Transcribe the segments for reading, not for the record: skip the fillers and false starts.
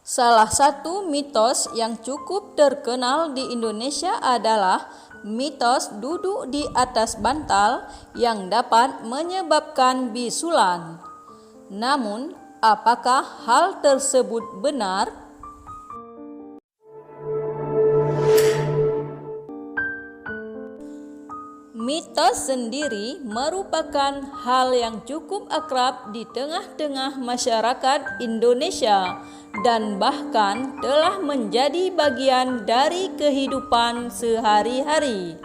Salah satu mitos yang cukup terkenal di Indonesia adalah mitos duduk di atas bantal yang dapat menyebabkan bisulan. Namun, apakah hal tersebut benar? Mitos sendiri merupakan hal yang cukup akrab di tengah-tengah masyarakat Indonesia dan bahkan telah menjadi bagian dari kehidupan sehari-hari.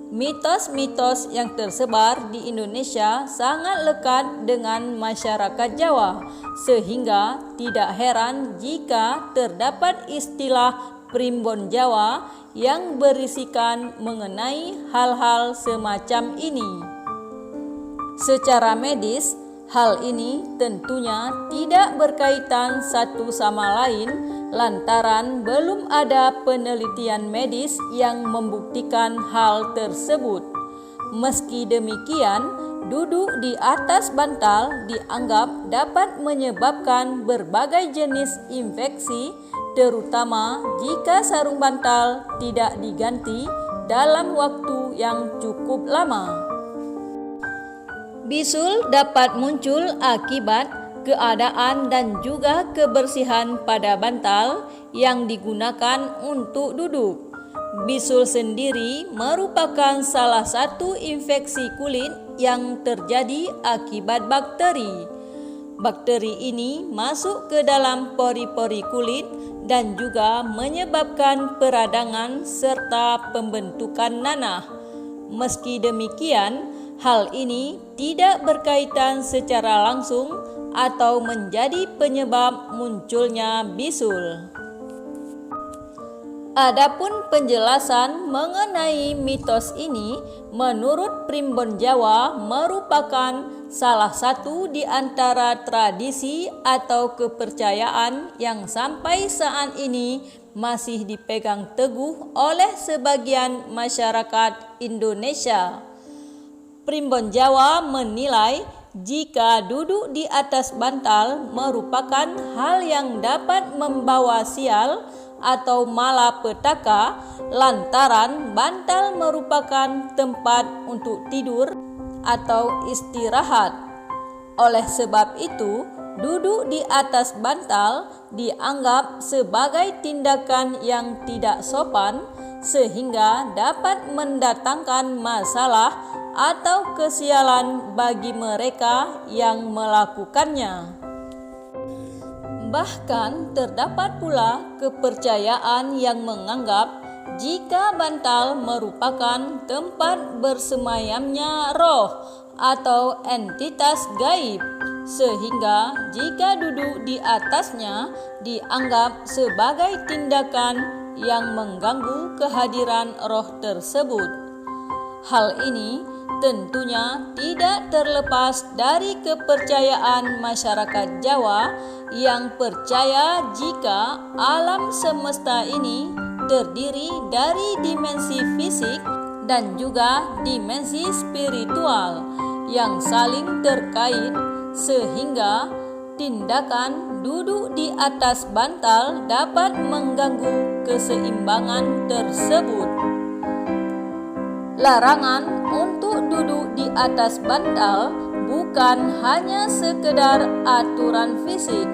Mitos-mitos yang tersebar di Indonesia sangat lekat dengan masyarakat Jawa, sehingga tidak heran jika terdapat istilah Primbon Jawa yang berisikan mengenai hal-hal semacam ini. Secara medis, hal ini tentunya tidak berkaitan satu sama lain lantaran belum ada penelitian medis yang membuktikan hal tersebut. Meski demikian, duduk di atas bantal dianggap dapat menyebabkan berbagai jenis infeksi, terutama jika sarung bantal tidak diganti dalam waktu yang cukup lama. Bisul dapat muncul akibat keadaan dan juga kebersihan pada bantal yang digunakan untuk duduk. Bisul sendiri merupakan salah satu infeksi kulit yang terjadi akibat bakteri. Bakteri ini masuk ke dalam pori-pori kulit dan juga menyebabkan peradangan serta pembentukan nanah. Meski demikian, hal ini tidak berkaitan secara langsung atau menjadi penyebab munculnya bisul. Adapun penjelasan mengenai mitos ini menurut Primbon Jawa merupakan salah satu di antara tradisi atau kepercayaan yang sampai saat ini masih dipegang teguh oleh sebagian masyarakat Indonesia. Primbon Jawa menilai jika duduk di atas bantal merupakan hal yang dapat membawa sial atau malapetaka lantaran bantal merupakan tempat untuk tidur atau istirahat. Oleh sebab itu, duduk di atas bantal dianggap sebagai tindakan yang tidak sopan sehingga dapat mendatangkan masalah atau kesialan bagi mereka yang melakukannya. Bahkan terdapat pula kepercayaan yang menganggap jika bantal merupakan tempat bersemayamnya roh atau entitas gaib, sehingga jika duduk di atasnya dianggap sebagai tindakan yang mengganggu kehadiran roh tersebut. Hal ini tentunya tidak terlepas dari kepercayaan masyarakat Jawa yang percaya jika alam semesta ini terdiri dari dimensi fisik dan juga dimensi spiritual yang saling terkait, sehingga tindakan duduk di atas bantal dapat mengganggu keseimbangan tersebut. Larangan untuk duduk di atas bantal bukan hanya sekedar aturan fisik,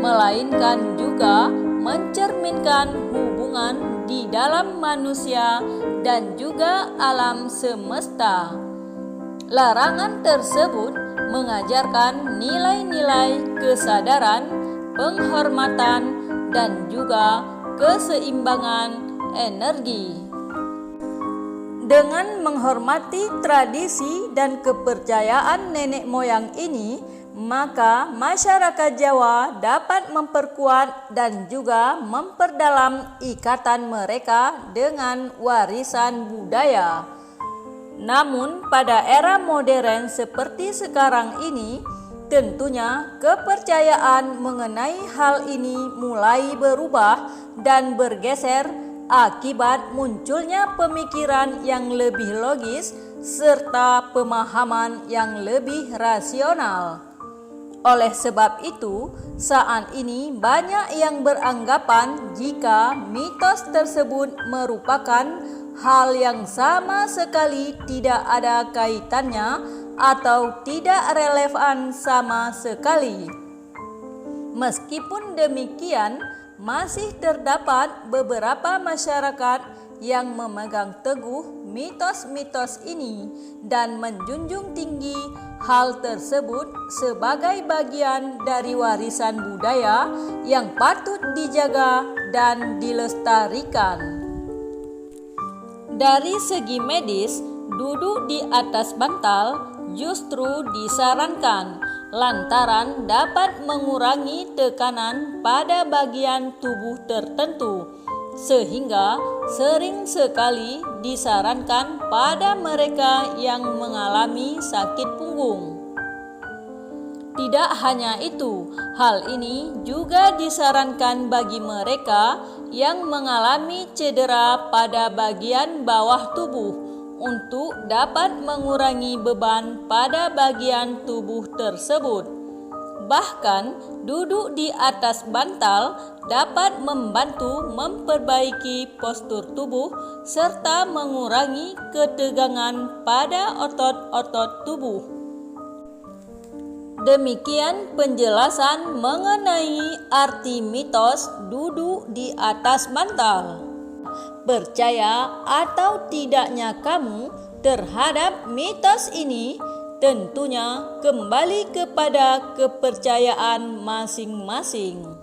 melainkan juga mencerminkan hubungan di dalam manusia dan juga alam semesta. Larangan tersebut mengajarkan nilai-nilai kesadaran, penghormatan, dan juga keseimbangan energi. Dengan menghormati tradisi dan kepercayaan nenek moyang ini, maka masyarakat Jawa dapat memperkuat dan juga memperdalam ikatan mereka dengan warisan budaya. Namun pada era modern seperti sekarang ini, tentunya kepercayaan mengenai hal ini mulai berubah dan bergeser akibat munculnya pemikiran yang lebih logis serta pemahaman yang lebih rasional. Oleh sebab itu, saat ini banyak yang beranggapan jika mitos tersebut merupakan hal yang sama sekali tidak ada kaitannya atau tidak relevan sama sekali. Meskipun demikian, masih terdapat beberapa masyarakat yang memegang teguh mitos-mitos ini dan menjunjung tinggi hal tersebut sebagai bagian dari warisan budaya yang patut dijaga dan dilestarikan. Dari segi medis, duduk di atas bantal justru disarankan lantaran dapat mengurangi tekanan pada bagian tubuh tertentu, sehingga sering sekali disarankan pada mereka yang mengalami sakit punggung. Tidak hanya itu, hal ini juga disarankan bagi mereka yang mengalami cedera pada bagian bawah tubuh untuk dapat mengurangi beban pada bagian tubuh tersebut. Bahkan, duduk di atas bantal dapat membantu memperbaiki postur tubuh serta mengurangi ketegangan pada otot-otot tubuh. Demikian penjelasan mengenai arti mitos duduk di atas bantal. Percaya atau tidaknya kamu terhadap mitos ini tentunya kembali kepada kepercayaan masing-masing.